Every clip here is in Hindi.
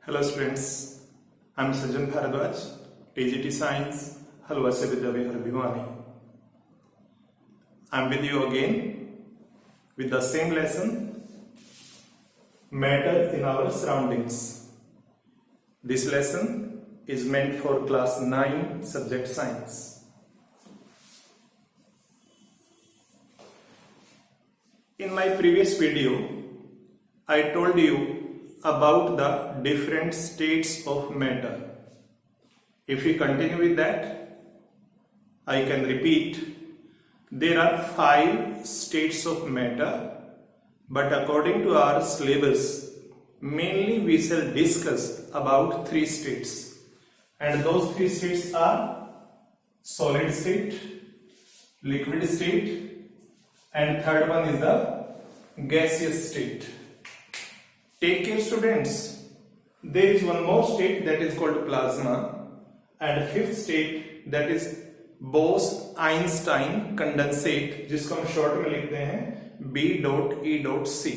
Hello students, I'm Sajan Bharadwaj, TGT Science, Halwase Vidyavihar Bhiwani. I'm with you again with the same lesson, Matter in Our Surroundings. This lesson is meant for class 9 subject science. In my previous video, I told you about the different states of matter. If we continue with that, I can repeat. There are 5 states of matter, but according to our syllabus, mainly we shall discuss about 3 states. And those 3 states are solid state, liquid state, and third one is the gaseous state. Take care students, there is one more state that is called plasma and fifth state that is Bose-Einstein condensate जिसको हम शॉर्ट में लिखते हैं B.E.C.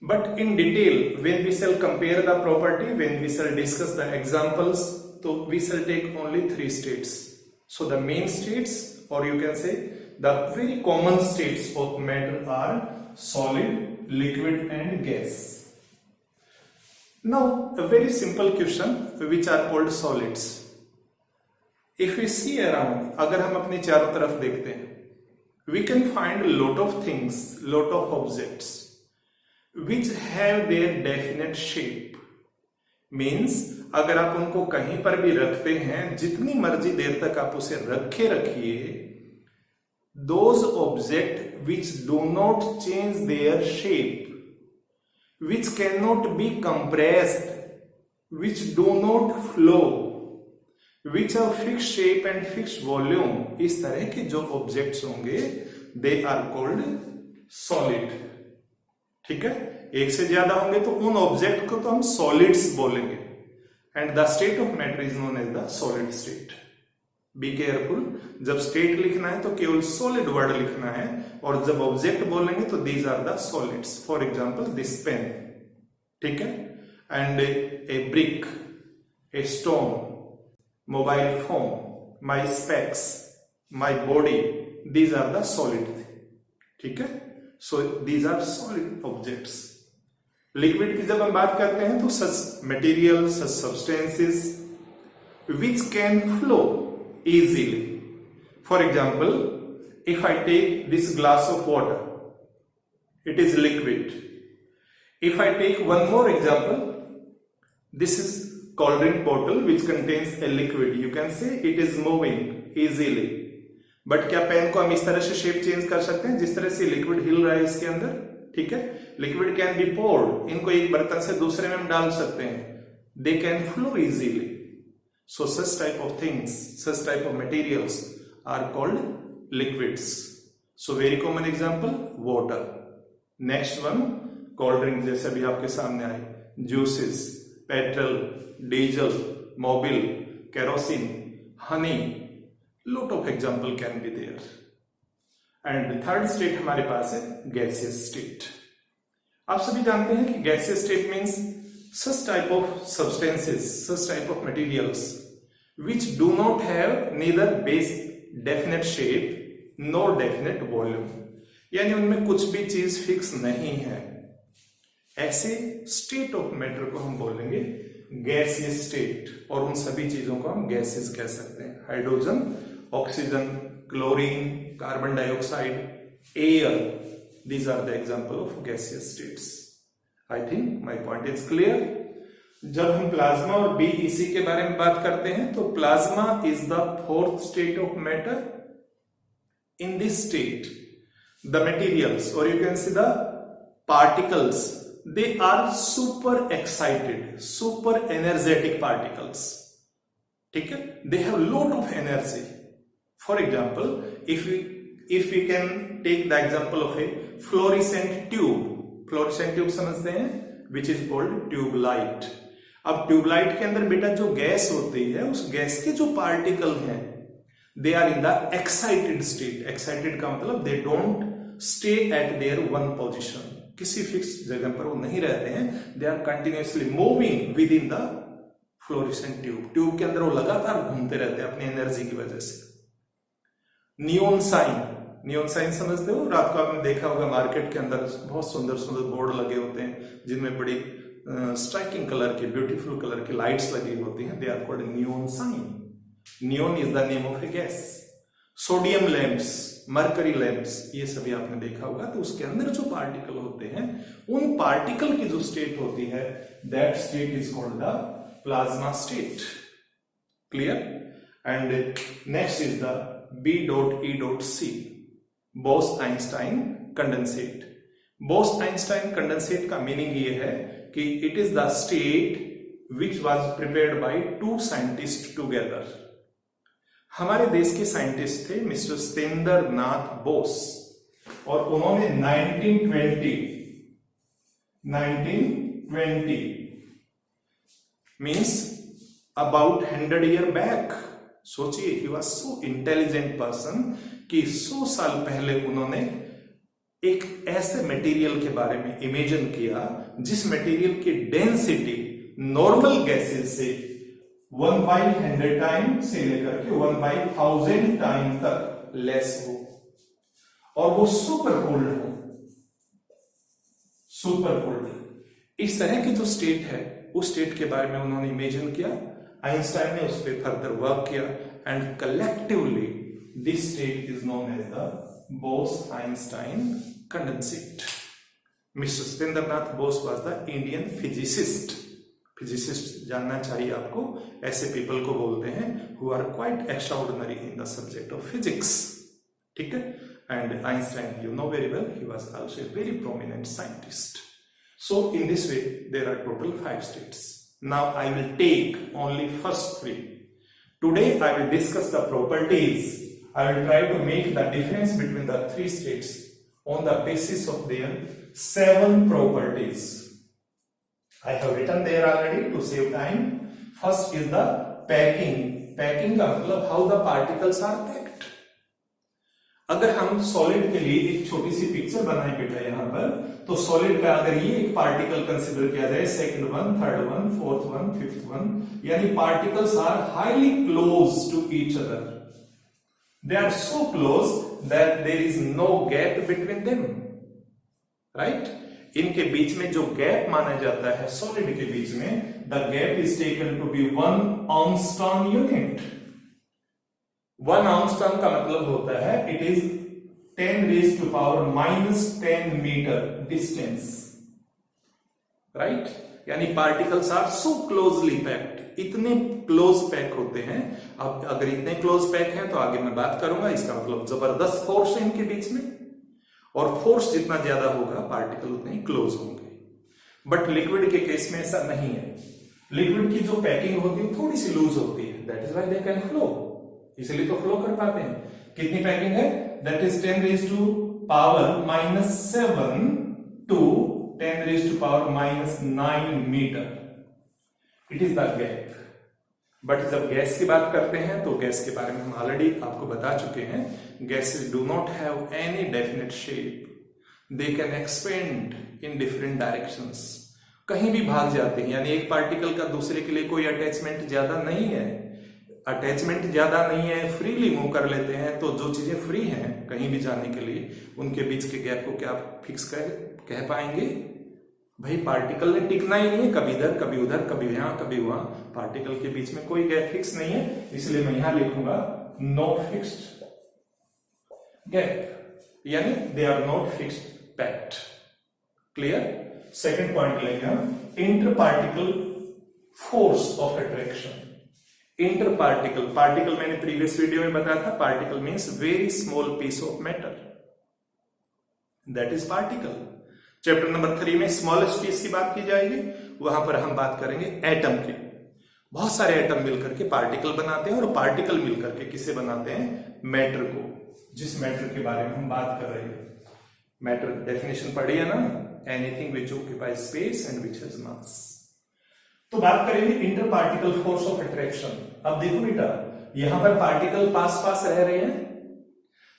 But in detail when we shall compare the property, when we shall discuss the examples, so we shall take only 3 states. So the main states, or you can say the very common states of matter are solid, liquid and gas. Now a very simple question which are called solids. If we see around, अगर हम अपने चारों तरफ देखते हैं, we can find a lot of things, lot of objects which have their definite shape. Means अगर आप उनको कहीं पर भी रखते हैं, जितनी मर्जी देर तक आप उसे रखिए, those objects which do not change their shape, which cannot be compressed, which do not flow, which have fixed shape and fixed volume, इस तरह के जो objects होंगे they are called solid. ठीक है, एक से ज्यादा होंगे तो उन ऑब्जेक्ट को तो हम solids बोलेंगे. And the state of matter is known as the solid state. Be careful, जब स्टेट लिखना है तो केवल सॉलिड वर्ड लिखना है, और जब ऑब्जेक्ट बोलेंगे तो these are the solids. For example this pen, ठीक है, and a brick, a stone, mobile phone, my specs, my body, these are the solid. ठीक है, so these are solid objects. Liquid की जब हम बात करते हैं तो such material, such substances which can flow easily. For example, if I take this glass of water, it is liquid. If I take one more example, this is cold drink bottle which contains a liquid. You can say it is moving easily. But क्या पेन को हम इस तरह से शेप चेंज कर सकते हैं जिस तरह से लिक्विड हिल रहा है इसके अंदर? ठीक है, लिक्विड कैन बी पोर्ड. इनको एक बर्तन से दूसरे में हम डाल सकते हैं. They can flow easily. So such type of things, such type of materials are called liquids. So very common example, water. Next one, cold drink जैसे अभी आपके सामने आए, juices, petrol, diesel, mobile, kerosene, honey. Lot of example can be there. And the third state हमारे पास है gaseous state. आप सभी जानते हैं कि gaseous state means such type of substances, such type of materials which do not have neither base definite shape nor definite volume. यानी उनमें कुछ भी चीज फिक्स नहीं है. ऐसे स्टेट ऑफ मैटर को हम बोलेंगे गैसियस स्टेट, और उन सभी चीजों को हम गैसेस कह सकते हैं. Hydrogen, oxygen, chlorine, carbon dioxide, air, these are the example of gaseous states. I think my point is clear. जब हम प्लाज्मा और BEC के बारे में बात करते हैं तो plasma is the fourth state of matter. In this state, the materials, or you can say the particles, they are super excited, super energetic particles. ठीक है, they have lot of energy. For example, if we can take the example of a fluorescent tube. Fluorescent tube समझते हैं, विच इज कॉल्ड ट्यूबलाइट. अब ट्यूबलाइट के अंदर बेटा जो गैस होती है, उस गैस के जो पार्टिकल हैं they are in the excited state. Excited का मतलब they don't stay at there one position. किसी फिक्स जगह पर वो नहीं रहते हैं, they are continuously moving within the fluorescent tube, tube के अंदर वो लगातार घूमते रहते हैं अपनी एनर्जी की वजह से। नियॉन साइन, नियॉन साइन समझते हो, रात को आपने देखा होगा मार्केट के अंदर बहुत सुंदर सुंदर बोर्ड लगे होते हैं जिनमें बड़ी स्ट्राइकिंग कलर की, ब्यूटीफुल कलर की लाइट्स लगी होती हैं, they are called neon sign. Neon is the name of a gas. Sodium lamps, mercury lamps, ये सभी आपने देखा होगा। तो उसके अंदर जो पार्टिकल होते हैं, उन पार्टिकल की जो स्टेट होती है, that state is called the plasma state. Clear? And next is the B.E.C, Bose Einstein condensate. Bose Einstein condensate का मीनिंग ये है कि it is the state which was prepared by two scientist together. हमारे देश के साइंटिस्ट थे मिस्टर सत्येंद्र नाथ बोस, और उन्होंने 1920 मीन्स अबाउट 100 ईयर बैक, सोचिए, he was so intelligent person कि 100 साल पहले उन्होंने एक ऐसे मटेरियल के बारे में इमेजिन किया जिस मटेरियल की डेंसिटी नॉर्मल गैसेस से 1/100 टाइम से लेकर के 1/1000 टाइम तक लेस हो, और वो सुपर कूल्ड हो। सुपर कूल्ड इस तरह की जो स्टेट है, उस स्टेट के बारे में उन्होंने इमेजिन किया। आइंस्टाइन ने उस पर फर्दर वर्क किया, and collectively this state is known as the Bose Einstein condensate. Mister Satyendranath Bose was the Indian physicist. Physicist जानना चाहिए आपको, ऐसे पीपल को बोलते हैं who are quite extraordinary in the subject of physics. ठीक है? And Einstein, you know very well, he was also a very prominent scientist. So in this way there are total 5 states. Now I will take only first 3. Today I will discuss the properties. I will try to make the difference between the 3 states on the basis of their 7 properties. I have written there already to save time. First is the packing. Packing का मतलब how the particles are packed. अगर हम सॉलिड के लिए एक छोटी सी पिक्चर बनाए बेटा यहां पर, तो सॉलिड का अगर ये एक पार्टिकल कंसिडर किया जाए, second one, third one, fourth one, fifth one, यानी particles are highly close to each other. They are so close that there is no gap between them, right? इनके बीच में जो गैप माना जाता है सॉलिड के बीच में, the gap is taken to be 1 angstrom unit. 1 angstrom का मतलब होता है it is 10⁻⁻10 metre distance, right? यानी particles are so closely packed, इतने क्लोज पैक होते हैं। अब अगर इतने क्लोज पैक हैं तो आगे मैं बात करूंगा, इसका मतलब जबरदस्त फोर्स है इनके बीच में, और फोर्स जितना ज्यादा होगा पार्टिकल उतने ही क्लोज होंगे। बट लिक्विड के केस में ऐसा नहीं है। लिक्विड की जो पैकिंग होती है थोड़ी सी लूज होती है, that is why they can flow, इसलिए तो फ्लो कर पाते हैं। कितनी पैकिंग है? That is 10⁻⁻⁷ to 10⁻⁻⁹ metre. It is the gap. But जब गैस की बात करते हैं तो गैस के बारे में हम ऑलरेडी आपको बता चुके हैं, gases do not have any definite shape, they can expand in different directions, कहीं भी भाग जाते हैं। यानी एक पार्टिकल का दूसरे के लिए कोई अटैचमेंट ज्यादा नहीं है, अटैचमेंट ज्यादा नहीं है, फ्रीली मूव कर लेते हैं। तो जो चीजें फ्री हैं कहीं भी जाने के लिए, उनके बीच के गैप को क्या फिक्स कह पाएंगे? भाई पार्टिकल ने टिकना ही नहीं है, कभी इधर कभी उधर, कभी यहां कभी वहां, पार्टिकल के बीच में कोई गैप फिक्स नहीं है। इसलिए मैं यहां लिखूंगा नो फिक्स्ड गैप, यानी they are not fixed packed. Clear? Second point लेंगे हम, inter particle force of attraction. Inter particle, particle मैंने प्रीवियस वीडियो में बताया था, particle means very small piece of matter, that is particle. Chapter number 3 में स्मॉलेस्ट पीस की बात की जाएगी, वहां पर हम बात करेंगे एटम की। बहुत सारे एटम मिलकर के पार्टिकल बनाते हैं, और पार्टिकल मिलकर के किसे बनाते हैं? मैटर को, जिस मैटर के बारे में हम बात कर रहे हैं। मैटर डेफिनेशन पढ़ी है ना, anything which occupies space and which has मास। तो बात करेंगे inter particle force of attraction. अब देखो बेटा, यहां पर पार्टिकल पास पास रह रहे हैं,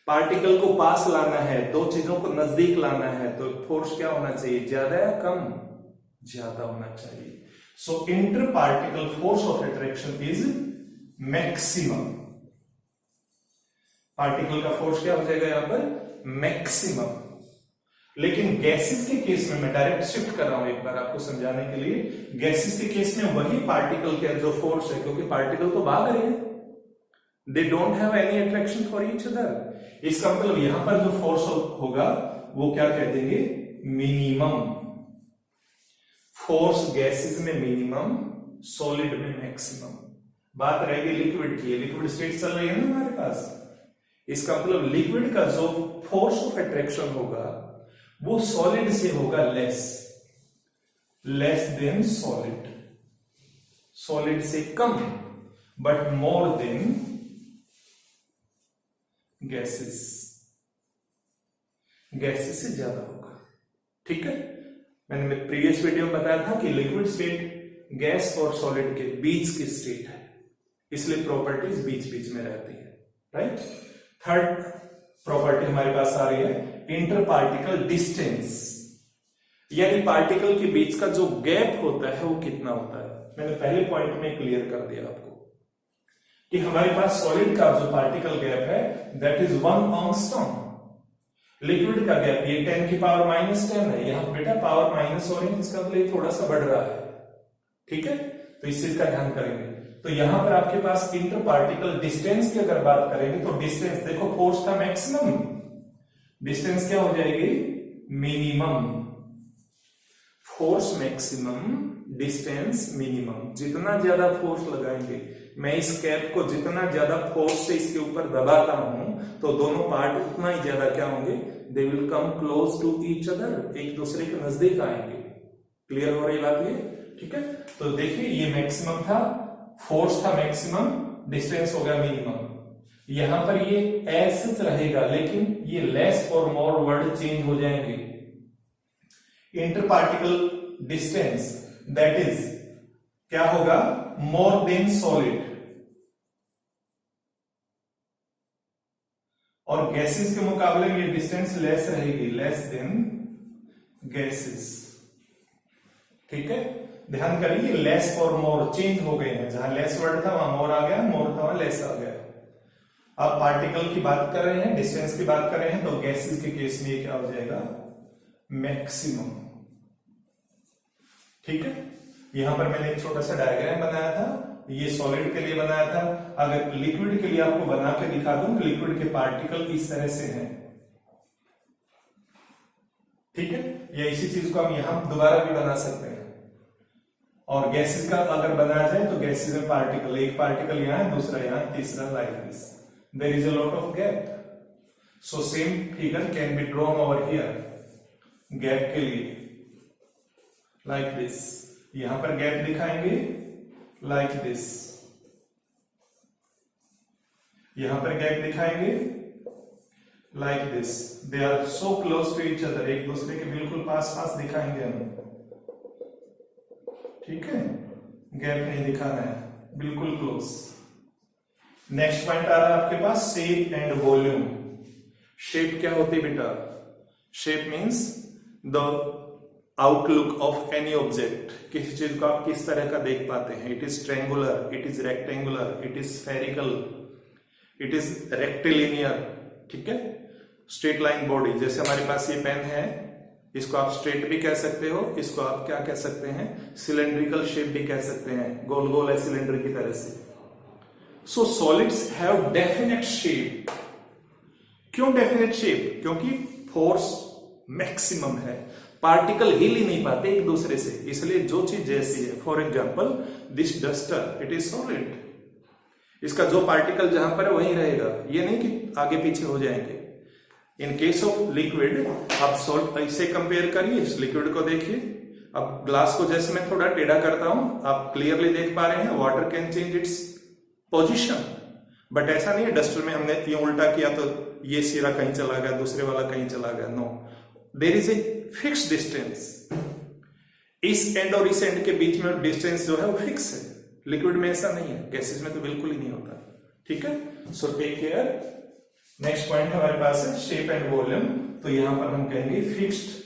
पार्टिकल को पास लाना है, दो चीजों को नजदीक लाना है, तो फोर्स क्या होना चाहिए, ज्यादा या कम, ज्यादा होना चाहिए। So inter particle force of attraction is maximum. Particle का फोर्स क्या हो जाएगा यहां पर, मैक्सिमम। लेकिन गैसेस के केस में, मैं डायरेक्ट शिफ्ट कर रहा हूं एक बार आपको समझाने के लिए, गैसेस के केस में वही पार्टिकल का जो फोर्स है, क्योंकि पार्टिकल तो भाग रहे हैं, they don't have any attraction for each other. इसका मतलब यहां पर जो फोर्स होगा वो क्या कह देंगे, मिनिमम। फोर्स गैसेस में मिनिमम, सॉलिड में मैक्सिमम। बात रहेगी लिक्विड की, लिक्विड स्टेट चल रही है ना हमारे पास। इसका मतलब लिक्विड का जो फोर्स ऑफ अट्रैक्शन होगा वो सॉलिड से होगा लेस देन सॉलिड, सॉलिड से कम, but more than gases, gases से ज्यादा होगा। ठीक है, मैंने प्रीवियस वीडियो में बताया था कि लिक्विड स्टेट गैस और सॉलिड के बीच की स्टेट है, इसलिए प्रॉपर्टीज बीच बीच में रहती है, राइट। थर्ड प्रॉपर्टी हमारे पास आ रही है इंटर पार्टिकल डिस्टेंस, यानी पार्टिकल के बीच का जो गैप होता है वो कितना होता है। मैंने पहले पॉइंट में क्लियर कर दिया आपको कि हमारे पास सॉलिड का जो पार्टिकल गैप है दैट इज 1 एंगस्ट्रॉम। लिक्विड का गैप ये 10 की पावर -10 है, यहां बेटा पावर माइनस हो रही है, इसका मतलब थोड़ा सा बढ़ रहा है। ठीक है, तो इस चीज का ध्यान करेंगे। तो यहां पर आपके पास इंटर पार्टिकल डिस्टेंस की अगर बात करेंगे तो डिस्टेंस देखो, फोर्स था मैक्सिमम, डिस्टेंस क्या हो जाएगी, minimum. Force maximum, distance minimum. जितना ज्यादा फोर्स लगाएंगे, मैं इस कैप को जितना ज्यादा फोर्स से इसके ऊपर दबाता हूं तो दोनों पार्ट उतना ही ज्यादा क्या होंगे, they will come close to each other, एक दूसरे के नजदीक आएंगे। क्लियर हो रही बात ये, ठीक है। तो देखिए ये मैक्सिमम था, फोर्स था मैक्सिमम, डिस्टेंस हो गया मिनिमम। यहां पर ये ऐसे रहेगा, लेकिन ये लेस और मोर वर्ड चेंज हो जाएंगे। Inter particle distance that is क्या होगा, मोर देन सॉलिड, और गैसेस के मुकाबले में डिस्टेंस लेस रहेगी, लेस देन गैसेस। ठीक है, ध्यान करिए लेस और मोर चेंज हो गए हैं, जहां लेस वर्ड था वहां मोर आ गया, मोर था वहां लेस आ गया। अब पार्टिकल की बात कर रहे हैं, डिस्टेंस की बात कर रहे हैं, तो गैसेस के केस में ये क्या हो जाएगा, मैक्सिमम। ठीक है, यहां पर मैंने एक छोटा सा डायग्राम बनाया था, ये सॉलिड के लिए बनाया था। अगर लिक्विड के लिए आपको बना के दिखा दूं तो लिक्विड के पार्टिकल इस तरह से हैं। ठीक है, या इसी चीज को हम यहां दोबारा भी बना सकते हैं। और गैसेस का अगर बनाया जाए तो गैसेस में पार्टिकल, एक पार्टिकल यहां है, दूसरा यहां, तीसरा like this, there is a lot of gap. So same figure can be drawn over here, gap के लिए लाइक दिस। यहां पर गैप दिखाएंगे लाइक दिस, यहां पर गैप दिखाएंगे like this. They are so close to each other, एक दूसरे के बिल्कुल पास पास दिखाएंगे हम। ठीक है, गैप नहीं दिखाना है, बिल्कुल क्लोज। नेक्स्ट पॉइंट आ रहा है आपके पास शेप एंड वॉल्यूम। शेप क्या होती है बेटा, shape means the outlook of any object, किसी चीज को आप किस तरह का देख पाते हैं। It is triangular, it is rectangular, it is spherical, it is rectilinear. ठीक है, स्ट्रेट लाइन बॉडी, जैसे हमारे पास ये पेन है, इसको आप स्ट्रेट भी कह सकते हो, इसको आप क्या कह सकते हैं, सिलेंड्रिकल शेप भी कह सकते हैं, गोल गोल है सिलेंडर की तरह से। सो सॉलिड्स हैव डेफिनेट शेप। क्यों डेफिनेट शेप, क्योंकि फोर्स मैक्सिमम है, पार्टिकल हिल ही नहीं पाते एक दूसरे से, इसलिए जो चीज जैसी है, for example this duster, it is solid, इसका जो पार्टिकल जहां पर है वहीं रहेगा, ये नहीं कि आगे पीछे हो जाएंगे। इन केस ऑफ लिक्विड आप सॉल्ट इसे कंपेयर करिए, इस लिक्विड को देखिए। अब ग्लास को जैसे मैं थोड़ा टेढ़ा करता हूं, आप क्लियरली देख पा रहे हैं, water can change its position, but ऐसा नहीं है डस्टर में हमने ये उल्टा किया तो ये सिरा कहीं चला गया, दूसरे वाला कहीं चला गया। No, there is a fix distance, इस एंड और इस एंड के बीच में डिस्टेंस जो है वो फिक्स है। लिक्विड में ऐसा नहीं है, गैसेस में तो बिल्कुल ही नहीं होता। ठीक है, so take care, next point हमारे पास है शेप एंड वॉल्यूम। तो यहां पर हम कहेंगे fixed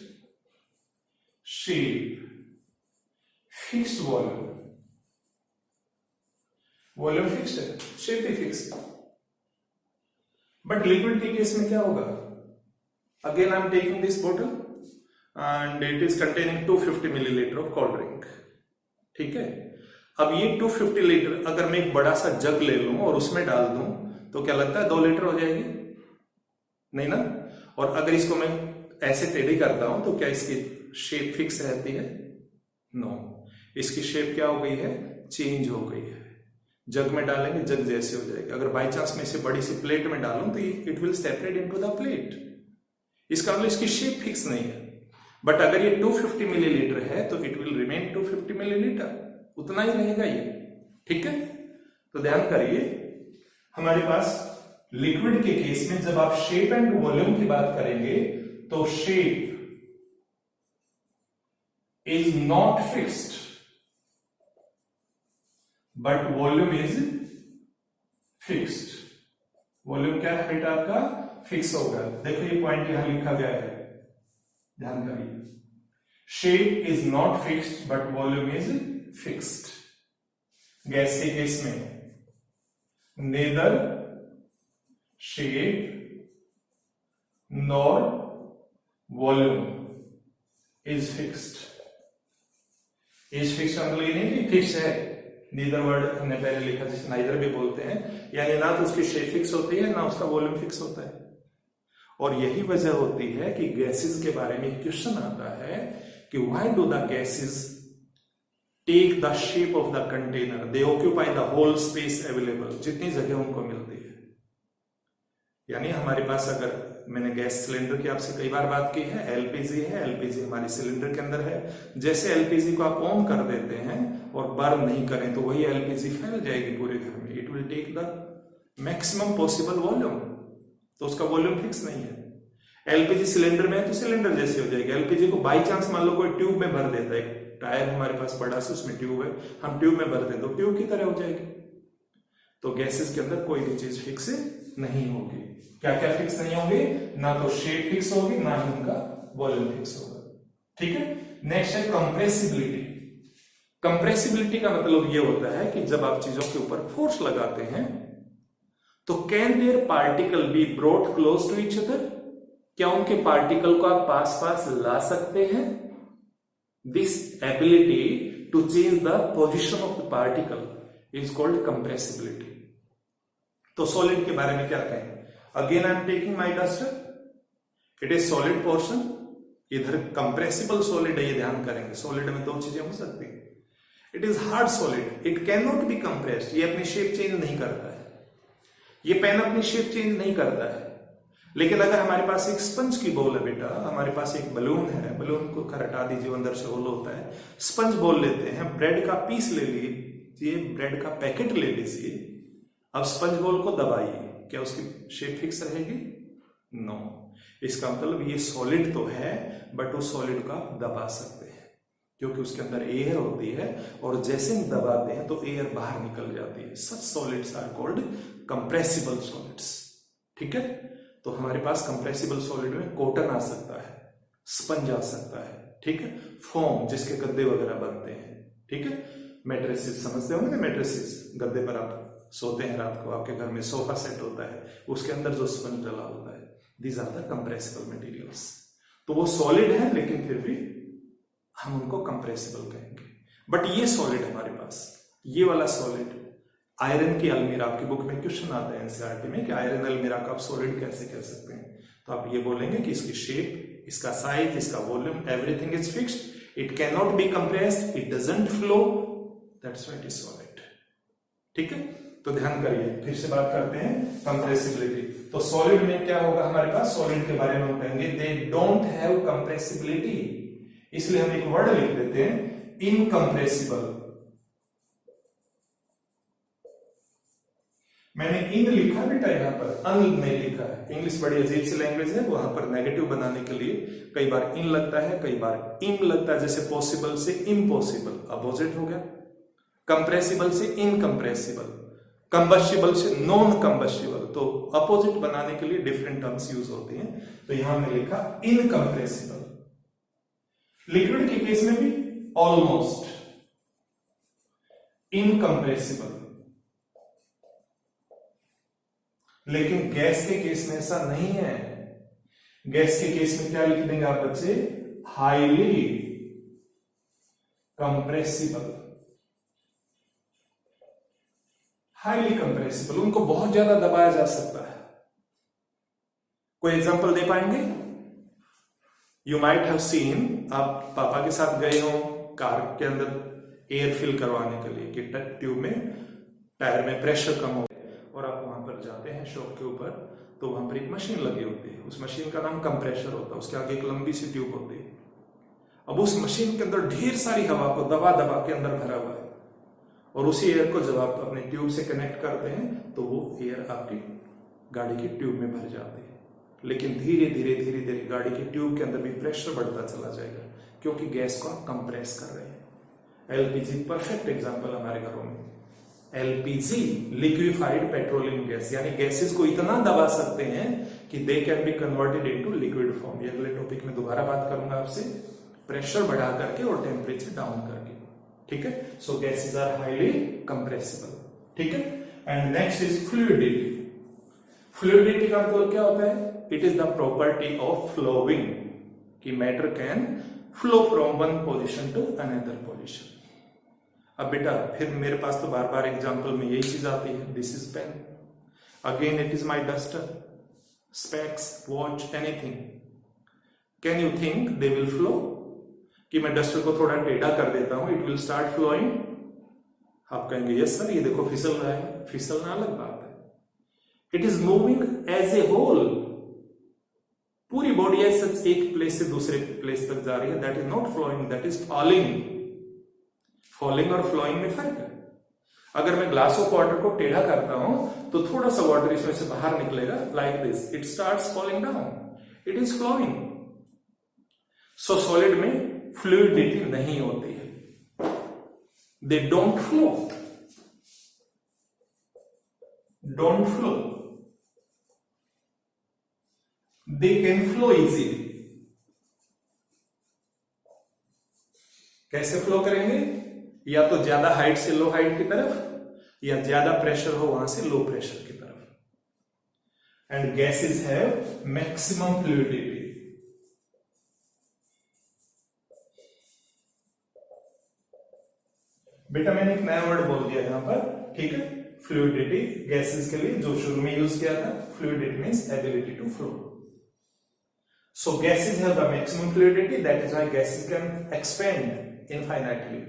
shape, fixed volume. Volume fixed है, शेप भी फिक्स्ड। बट लिक्विड के केस में क्या होगा? Again I am taking this बोतल and it is containing 250 millilitre of cold drink. ठीक है, अब ये 250 लीटर अगर मैं एक बड़ा सा जग ले लूं और उसमें डाल दूं तो क्या लगता है 2 लीटर हो जाएगी? नहीं ना। और अगर इसको मैं ऐसे टेढ़ी करता हूं तो क्या इसकी शेप फिक्स रहती है? नो, इसकी शेप क्या हो गई है? चेंज हो गई है। जग में डालेंगे जग जैसे हो जाएगी। अगर बाई चांस मैं इसे बड़ी सी प्लेट में डालूं तो it will separate into the plate. इसका मतलब इसकी शेप फिक्स नहीं है। बट अगर ये 250 मिलीलीटर है तो इट विल रिमेन 250 मिलीलीटर, उतना ही रहेगा ये। ठीक है, तो ध्यान करिए हमारे पास लिक्विड के केस में जब आप शेप एंड वॉल्यूम की बात करेंगे तो shape is not fixed but volume is fixed. Volume क्या है बेटा आपका? फिक्स होगा। देखो ये पॉइंट यहां लिखा गया है, ध्यान करिए। Shape is not fixed but volume is fixed. Gas के केस में neither shape nor volume is fixed. Is fixed मतलब ये नहीं कि फिक्स है, नीदर वर्ड हमने पहले लिखा जिसे नाइदर भी बोलते हैं, यानी ना तो उसकी शेप फिक्स होती है ना उसका वॉल्यूम फिक्स होता है। और यही वजह होती है कि गैसेस के बारे में क्वेश्चन आता है कि why do the gases take the shape of the container, they occupy the whole space available, जितनी जगह उनको मिलती है। यानी हमारे पास अगर मैंने गैस सिलेंडर की आपसे कई बार बात की है, एलपीजी है, एलपीजी हमारे सिलेंडर के अंदर है। जैसे एलपीजी को आप ऑन कर देते हैं और बर्न नहीं करें तो वही एलपीजी फैल जाएगी पूरे घर में। It will take the maximum possible volume, तो उसका वॉल्यूम फिक्स नहीं है। एलपीजी सिलेंडर में है तो सिलेंडर जैसे हो जाएगी। एलपीजी को बाई चांस मान लो कोई ट्यूब में भर देता है, टायर हमारे पास बड़ा सा उसमें ट्यूब है, हम ट्यूब में भर दें तो ट्यूब की तरह हो जाएगी। तो गैसेस के अंदर कोई भी चीज फिक्स नहीं होगी। क्या क्या फिक्स नहीं होगी? ना तो शेप फिक्स होगी ना ही उनका वॉल्यूम फिक्स होगा। ठीक है, नेक्स्ट है कंप्रेसिबिलिटी। कंप्रेसिबिलिटी का मतलब यह होता है कि जब आप चीजों के ऊपर फोर्स लगाते हैं तो can there particle be brought close to each other, क्या उनके पार्टिकल को आप पास पास ला सकते हैं? This ability to change the position of the particle is called compressibility. तो सॉलिड के बारे में क्या कहें? Again I am taking my duster, it is solid portion, इधर कंप्रेसिबल सॉलिड है, ये ध्यान करेंगे। सॉलिड में दो चीजें हो सकती है, it is hard solid, it can not be compressed, ये अपनी शेप चेंज नहीं करता है, ये पेन अपनी शेप चेंज नहीं करता है। लेकिन अगर हमारे पास एक स्पंज की बॉल है बेटा, हमारे पास एक बलून है, बलून को हटा दीजिए, अंदर से होल होता है, स्पंज बॉल लेते हैं, ब्रेड का पीस ले लीजिए, ब्रेड का पैकेट ले लीजिए, अब स्पंज बॉल को दबाइए, क्या उसकी शेप फिक्स रहेगी? नो। इसका मतलब ये सॉलिड तो है बट उस सॉलिड को आप दबा सकते हैं क्योंकि उसके अंदर एयर होती है और जैसे ही दबाते हैं तो एयर बाहर निकल जाती है। Such solids are called compressible solids. ठीक है, तो हमारे पास कंप्रेसिबल सॉलिड में कॉटन आ सकता है, स्पंज आ सकता है, ठीक है, फोम जिसके गद्दे वगैरह बनते हैं, ठीक है, मैट्रेसेस समझते होंगे ना, मैट्रेसेस गद्दे पर आप सोते हैं रात को, आपके घर में सोफा सेट होता है, उसके अंदर जो स्पंज डला होता है, these are the compressible materials. तो वो सॉलिड है लेकिन फिर भी हम उनको कंप्रेसिबल कहेंगे। बट ये सॉलिड हमारे पास, ये वाला सॉलिड, आयरन की अलमीरा, आपकी बुक में क्वेश्चन आता है एनसीईआरटी में कि आयरन अलमीरा को आप सॉलिड कैसे कह सकते हैं, तो आप ये बोलेंगे कि इसकी शेप, इसका साइज, इसका volume, everything is fixed, it can not be compressed, it doesn't flow, that's why it is solid. ठीक है, तो ध्यान करिए, फिर से बात करते हैं कंप्रेसिबिलिटी। तो सॉलिड में क्या होगा हमारे पास? सॉलिड के बारे में हम कहेंगे दे डोंट हैव कंप्रेसिबिलिटी, इसलिए हम एक वर्ड लिख देते हैं इनकंप्रेसिबल। मैंने इन लिखा बेटा, यहां पर अन नहीं लिखा है। इंग्लिश बड़ी अजीब सी लैंग्वेज है, वहां पर नेगेटिव बनाने के लिए कई बार इन लगता है, कई बार इन लगता है, जैसे पॉसिबल से इम्पॉसिबल, अपोजिट हो गया, कंप्रेसिबल से इनकंप्रेसिबल, कंबस्टिबल से नॉन कंबस्टिबल, तो अपोजिट बनाने के लिए डिफरेंट टर्म्स यूज होती हैं। तो यहां मैंने लिखा इनकंप्रेसिबल। लिक्विड के केस में भी ऑलमोस्ट इनकंप्रेसिबल, लेकिन गैस के केस में ऐसा नहीं है। गैस के केस में क्या लिख देंगे आप बच्चे? Highly compressible. हाईली कंप्रेसिबल, उनको बहुत ज्यादा दबाया जा सकता है। कोई एग्जांपल दे पाएंगे? यू माइट हैव सीन, आप पापा के साथ गए हो कार के अंदर एयर फिल करवाने के लिए कि ट्यूब में टायर में प्रेशर कम हो, और आप वहां पर जाते हैं शॉप के ऊपर, तो वहां पर एक मशीन लगी होती है। उस मशीन का नाम कंप्रेशर होता है, उसके आगे एक लंबी सी ट्यूब होती है। अब उस मशीन के अंदर ढेर सारी हवा को दबा दबा के अंदर भरा हुआ है, और उसी एयर को जब आप अपने ट्यूब से कनेक्ट करते हैं तो वो एयर आपकी गाड़ी की ट्यूब में भर जाती है। लेकिन धीरे धीरे धीरे धीरे गाड़ी की ट्यूब के अंदर भी प्रेशर बढ़ता चला जाएगा, क्योंकि गैस को आप कंप्रेस कर रहे हैं। एलपीजी परफेक्ट एग्जांपल हमारे घरों में। एलपीजी लिक्विफाइड पेट्रोलियम गैस, यानी गैसेस को इतना दबा सकते हैं कि they can be converted into liquid form. ये अगले टॉपिक में दोबारा बात करूंगा आपसे, प्रेशर बढ़ा करके और टेम्परेचर डाउन करके। ठीक है, so gases are highly compressible. ठीक है, and next is fluidity. Fluidity का मतलब क्या होता है? It is the property of flowing, कि matter can flow from one position to another position. अब बेटा फिर मेरे पास तो बार बार एग्जाम्पल में यही चीज आती है, this is pen, again it is my duster, specs, watch, anything. Can you think they will flow? कि मैं डस्टर को थोड़ा टेढ़ा कर देता हूं, इट विल स्टार्ट फ्लोइंग? आप कहेंगे यस सर, ये देखो फिसल रहा है। फिसलना अलग बात है। It is moving as a whole, पूरी बॉडी एज सच एक प्लेस से दूसरे प्लेस तक जा रही है। That is not flowing, that is falling. Falling और फ्लोइंग में फर्क है। अगर मैं ग्लास ऑफ वाटर को टेढ़ा करता हूं तो थोड़ा सा वाटर इसमें से बाहर निकलेगा, like this, it starts falling down, it is flowing. So solid में फ्लूइडिटी नहीं होती है, they don't flow, don't flow, they can flow easily. कैसे फ्लो करेंगे? या तो ज्यादा हाइट से लो हाइट की तरफ, या ज्यादा प्रेशर हो वहां से लो प्रेशर की तरफ। And gases have maximum fluidity. बेटा मैंने एक नया वर्ड बोल दिया यहां पर, ठीक है, फ्लूइडिटी गैसेस के लिए, जो शुरू में यूज किया था। Fluidity means ability to flow. So gases have the maximum fluidity, that is why gases can expand infinitely.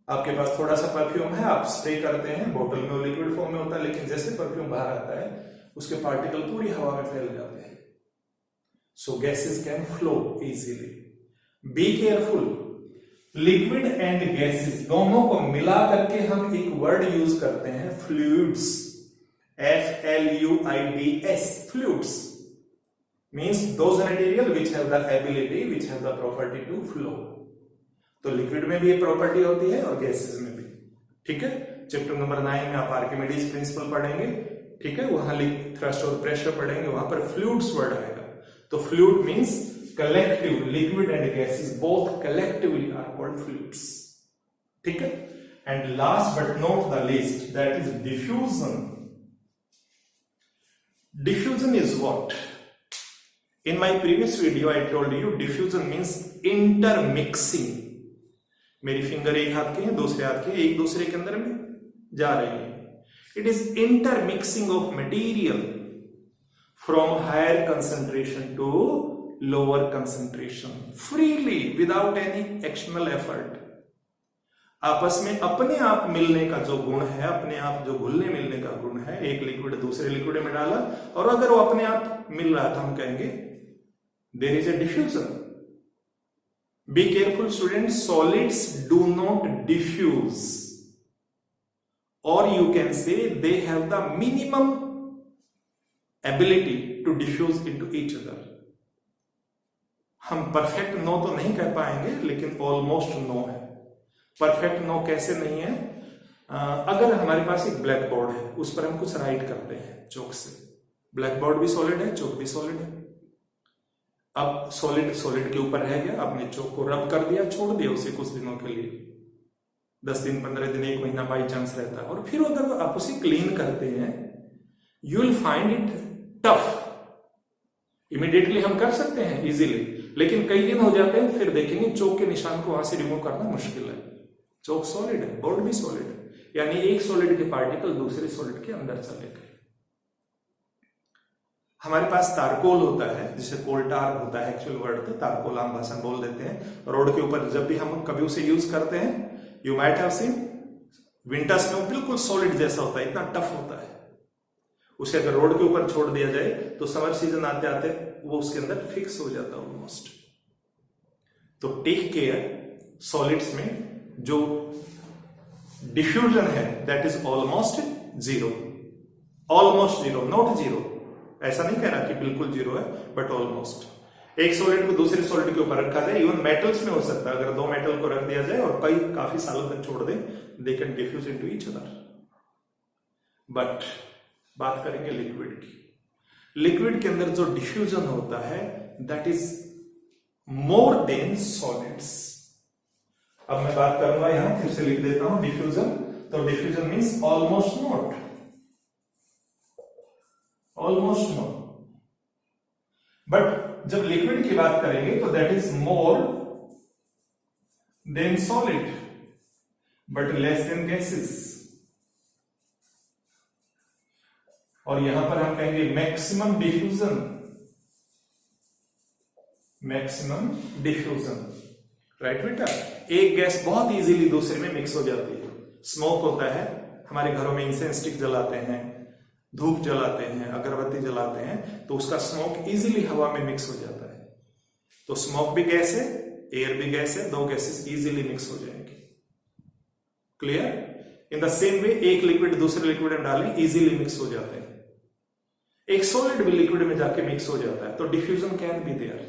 आपके पास थोड़ा सा परफ्यूम है, आप स्प्रे करते हैं, बोतल में वो लिक्विड फॉर्म में होता है, लेकिन जैसे परफ्यूम बाहर आता है उसके पार्टिकल पूरी हवा में फैल जाते हैं। So gases can flow easily. Be careful, liquid and gases दोनों को मिला करके हम एक वर्ड यूज करते हैं, fluids, FLUIDS, fluids means those material which have the ability, which have the property to flow. तो लिक्विड में भी ये प्रॉपर्टी होती है और गैसेस में भी। ठीक है, चैप्टर नंबर 9 में आप आर्किमिडीज प्रिंसिपल पढ़ेंगे। ठीक है, वहां थ्रस्ट और प्रेशर पढ़ेंगे, वहां पर फ्लूइड्स वर्ड आएगा। तो fluid means collective, liquid and gases both collectively are called fluids. ठीक है, and last but not the least, that is diffusion. Diffusion is what? In my previous video I told you diffusion means intermixing. मेरी फिंगर एक हाथ की है, दूसरे हाथ की, एक दूसरे के अंदर में जा रही है। It is intermixing of material from higher concentration to lower concentration freely without any external effort। आपस में अपने आप मिलने का जो गुण है, अपने आप जो घुलने मिलने का गुण है, एक लिक्विड दूसरे लिक्विड में डाला और अगर वो अपने आप मिल रहा था, हम कहेंगे there is a diffusion. Be careful students, solids do not diffuse, और you can say they have the minimum ability to diffuse into each other. हम परफेक्ट नो तो नहीं कह पाएंगे, लेकिन ऑलमोस्ट नो है। परफेक्ट नो कैसे नहीं है? अगर हमारे पास एक ब्लैक बोर्ड है, उस पर हम कुछ राइट करते हैं चौक से, ब्लैक बोर्ड भी सॉलिड है, चौक भी सॉलिड है। अब सॉलिड सॉलिड के ऊपर रह गया, आपने चौक को रब कर दिया, छोड़ दिया उसे कुछ दिनों के लिए, 10 दिन 15 दिन 1 महीना बाई चांस रहता है, और फिर अगर आप उसे क्लीन करते हैं, you will find it tough. Immediately हम कर सकते हैं इजीली, लेकिन कई दिन हो जाते हैं, फिर देखेंगे चौक के निशान को वहां से रिमूव करना मुश्किल है। चौक सॉलिड है, बोर्ड भी सॉलिड है, यानी एक सॉलिड के पार्टिकल दूसरे सॉलिड के अंदर चले गए। हमारे पास तारकोल होता है, जिसे कोल्टार होता है एक्चुअल वर्ड, तो तारकोल आम भाषा में बोल देते हैं। रोड के ऊपर जब भी हम कभी उसे यूज करते हैं, you might have seen, winters में वो बिल्कुल सॉलिड जैसा होता है, इतना टफ होता है। उसे अगर रोड के ऊपर छोड़ दिया जाए तो समर सीजन आते आते वो उसके अंदर फिक्स हो जाता है ऑलमोस्ट। तो टेक केयर, सॉलिड्स में जो डिफ्यूजन है that is almost zero, almost zero, not zero, ऐसा नहीं कह रहा कि बिल्कुल जीरो है, बट ऑलमोस्ट। एक सॉलिड को दूसरे सॉलिड के ऊपर रखा जाए, इवन मेटल्स में हो सकता है, अगर 2 मेटल को रख दिया जाए और काफी सालों तक छोड़ दें, they can diffuse into each other. But बात करेंगे लिक्विड की। लिक्विड के अंदर जो डिफ्यूजन होता है that is more than solids. अब मैं बात करूंगा, यहां फिर से लिख देता हूं डिफ्यूजन। तो diffusion means almost not, almost not. But जब लिक्विड की बात करेंगे तो that is more than solid but less than gases. और यहां पर हम कहेंगे maximum diffusion, maximum diffusion, right बेटा। एक गैस बहुत इजीली दूसरे में मिक्स हो जाती है। स्मोक होता है, हमारे घरों में इंसेंस स्टिक जलाते हैं, धूप जलाते हैं, अगरबत्ती जलाते हैं, तो उसका स्मोक इजीली हवा में मिक्स हो जाता है। तो स्मोक भी गैस है, एयर भी गैस है, 2 गैसेस इजीली मिक्स हो जाएंगे। Clear? In the same way एक लिक्विड दूसरे लिक्विड में डालें, इजीली मिक्स हो जाते हैं। एक सॉलिड भी लिक्विड में जाके मिक्स हो जाता है। तो diffusion can be there,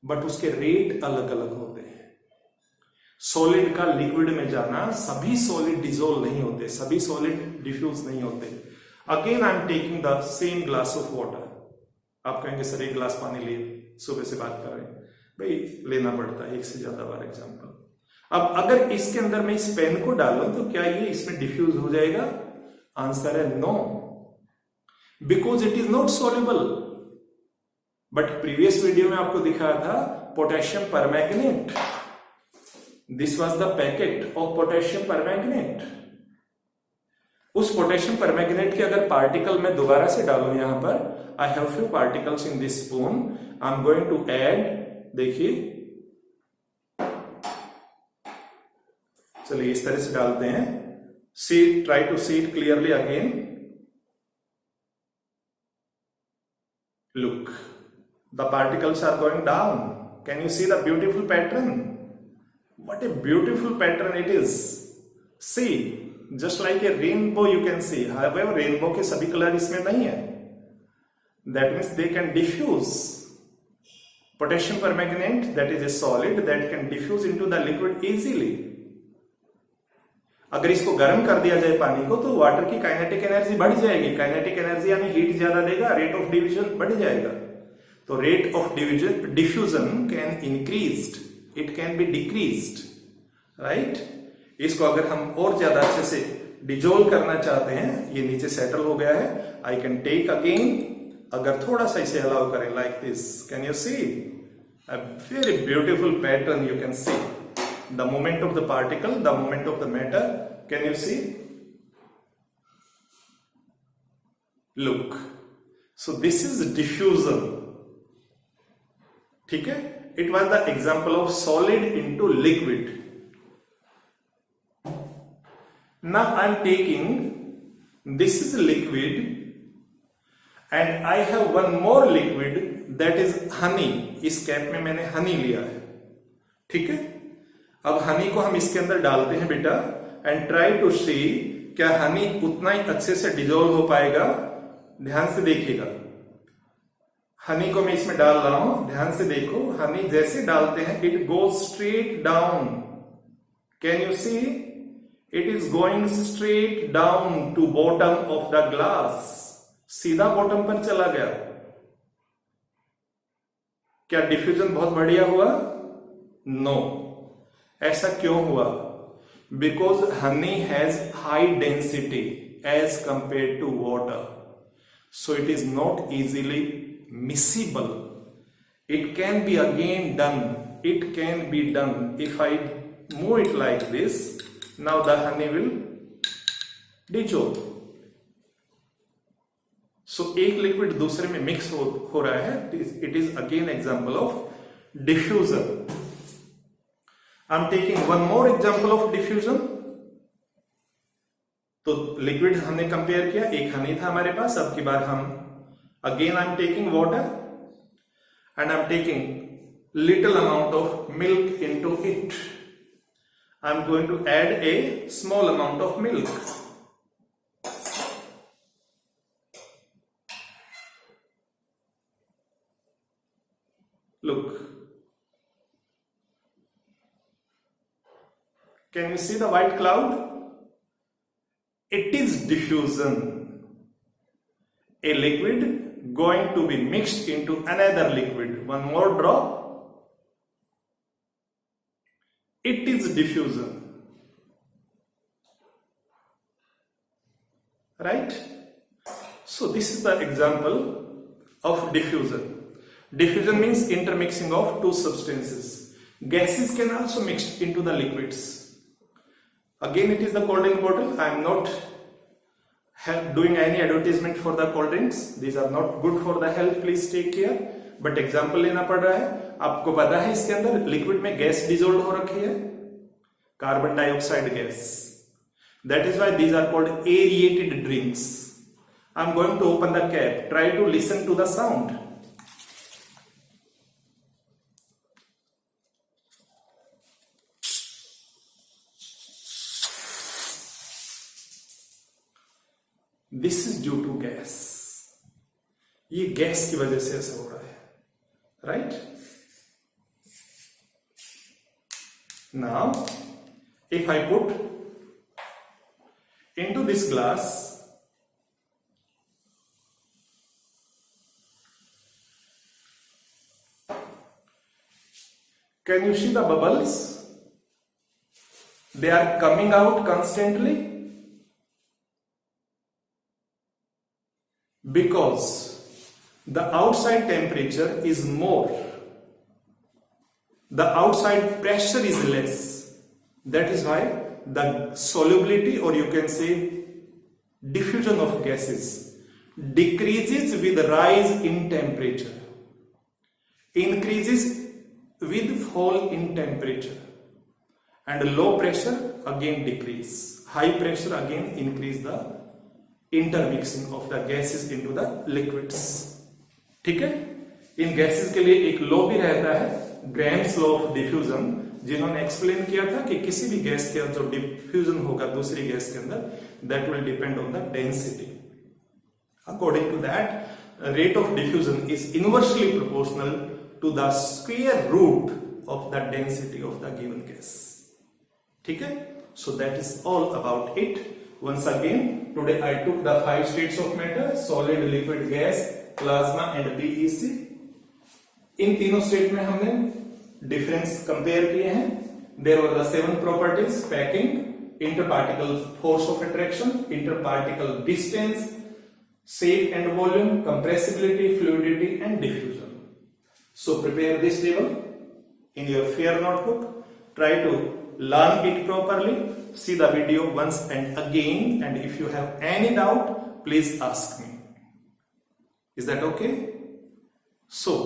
but उसके रेट अलग अलग होते हैं। सॉलिड का लिक्विड में जाना, सभी सॉलिड डिसॉल्व नहीं होते, सभी सॉलिड डिफ्यूज नहीं होते। Again I am taking the same glass of water. आप कहेंगे सर 1 गिलास पानी लिए, सुबह से बात कर रहे हैं, भाई लेना पड़ता है 1 से ज्यादा बार एग्जाम्पल। अब अगर इसके अंदर मैं इस पेन को डालूं तो क्या ये इसमें डिफ्यूज हो जाएगा? आंसर है no, because it is not soluble. But previous video में आपको दिखाया था potassium permanganate, this was the packet of potassium permanganate. उस पोटेशियम परमैंगनेट के अगर पार्टिकल मैं दोबारा से डालूं, यहां पर I have few particles in this spoon, I am going to add, देखिए, चलिए इस तरह से डालते हैं। See, try to see it clearly again. Look, the particles are going down. Can you see the beautiful pattern? What a beautiful pattern it is. See, just like a rainbow you can see. However, rainbow के सभी कलर इसमें नहीं है. That means they can diffuse. Potassium permanganate, that is a solid that can diffuse into the liquid easily. अगर इसको गर्म कर दिया जाए पानी को, तो वाटर की काइनेटिक एनर्जी बढ़ जाएगी। काइनेटिक एनर्जी यानी हीट ज्यादा देगा, रेट ऑफ डिफ्यूजन बढ़ जाएगा। तो rate of diffusion can increased, it can be decreased, right. इसको अगर हम और ज्यादा अच्छे से डिजोल्व करना चाहते हैं, ये नीचे सेटल हो गया है, आई कैन टेक अगेन, अगर थोड़ा सा इसे अलाउ करें like this, can you see a very beautiful pattern you can see. The movement of the particle, the movement of the matter, can you see? Look, so this is diffusion. ठीक है, it was the example of solid into liquid. Now I am taking, this is liquid and I have one more liquid that is honey. इस कैप में मैंने हनी लिया है, ठीक है। अब हनी को हम इसके अंदर डालते हैं बेटा, एंड ट्राई टू सी क्या हनी उतना ही अच्छे से डिजोल्व हो पाएगा। ध्यान से देखिएगा, हनी को मैं इसमें डाल रहा हूं, ध्यान से देखो, हनी जैसे डालते हैं it goes straight down, can you see, It is going straight down to bottom of the glass. सीधा बॉटम पर चला गया. क्या डिफ्यूजन बहुत बढ़िया हुआ? नो. ऐसा क्यों हुआ? Because honey has high density as compared to water, so it is not easily miscible. It can be again done. It can be done. If I move it like this, now the honey will dissolve. So एक लिक्विड दूसरे में मिक्स हो रहा है. It is again example of diffusion. I am taking one more example of diffusion. तो लिक्विड हमने कंपेयर किया, एक हनी था हमारे पास. अब की बार हम again I am taking water and I am taking little amount of milk into it. I am going to add a small amount of milk. Look. Can you see the white cloud? It is diffusion. A liquid going to be mixed into another liquid. One more drop. It is diffusion. Right? So this is the example of diffusion. Diffusion means intermixing of two substances. Gases can also mix into the liquids. Again, it is the cold drink bottle. I am not doing any advertisement for the cold drinks. These are not good for the health. Please take care. But example लेना पड़ रहा है. आपको पता है इसके अंदर लिक्विड में गैस डिसॉल्व हो रखी है, carbon dioxide gas. That is why these are called aerated drinks. I am going to open the cap. Try to listen to the sound. This is due to gas. ये गैस की वजह से ऐसा हो रहा है. Right? Now, if I put into this glass can you see the bubbles? They are coming out constantly because the outside temperature is more, the outside pressure is less. That is why the solubility, or you can say diffusion of gases, decreases with rise in temperature, increases with fall in temperature, and low pressure again decrease, high pressure again increase the intermixing of the gases into the liquids. ठीक है? इन गैसेस के लिए एक लॉ भी रहता है, ग्राम्स लॉ ऑफ डिफ्यूजन, जिन्होंने एक्सप्लेन किया था कि किसी भी गैस के अंदर जो डिफ्यूजन होगा दूसरी गैस के अंदर, that will depend on the density. According to that, rate of diffusion is inversely proportional to the square root of the density of the given gas. ठीक है? So that is all about it. Once again, today I took the 5 states of matter: solid, liquid, gas, plasma and PEC. इन तीनों स्टेट में हमने डिफरेंस कंपेयर किए हैं. There were the 7 properties: packing, interparticle force of attraction, interparticle distance, shape and volume, compressibility, fluidity and diffusion. So prepare this table in your fair notebook. Try to learn it properly. See the video once and again, and if you have any doubt, please ask me. Is that okay? So,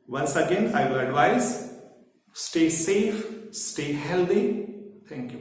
once again, I will advise, stay safe, stay healthy. Thank you.